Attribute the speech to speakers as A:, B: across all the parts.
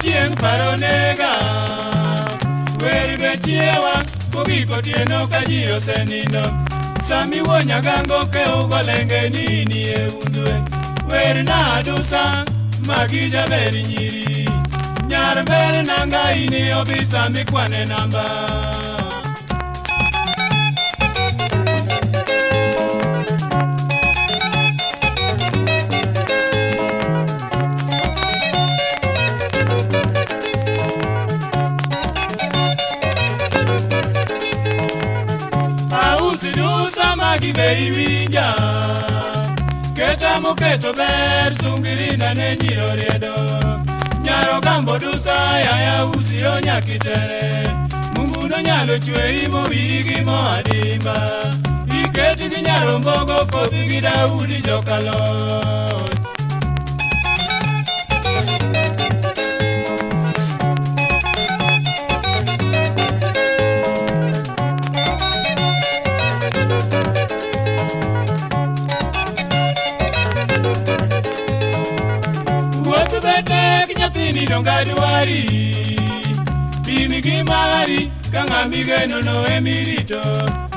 A: chieng paronega weri bechiewa kogiko tieno ka ji osenindo sami wonya gango ke ugolenge nini e undwe weri na adusa magija beri nyiri nyar beri nanga ini obisa mikwane namba Ausidusa magibe iwinja Keta muketo ber sungirina ne nyiro riedo Nyaro gambo dusa ya usio nyakitere Mungu no nyalo chwe imo wigi mo adimba Iketi gi nyaro mbogo kodhi gi Daudi jokalot Nyathini donga duari Bimi gimari Kanga migeno no emirito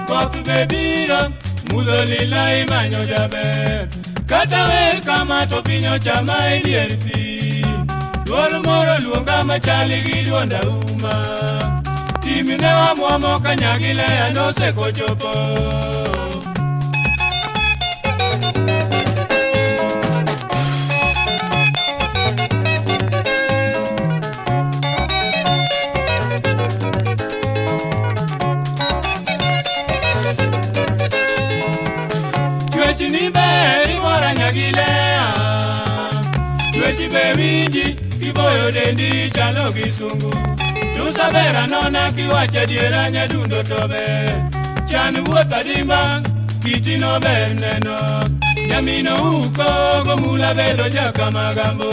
A: Koth bebiro Mudho lila imanyo jaber Kata wer kama to pinyo chama ilierti Duol moro luonga machali gi duonda uma Timine wa muomo kanyagile ya no seko chopo Chini beri mora nyagilea Chwechi bewinji kiboyo dendi chalo kisungu Dusa bera nona kiwache diera nyadundo tobe Chani wuota dimba kiti no ber neno Nyamino uko gomula belo jaka magambo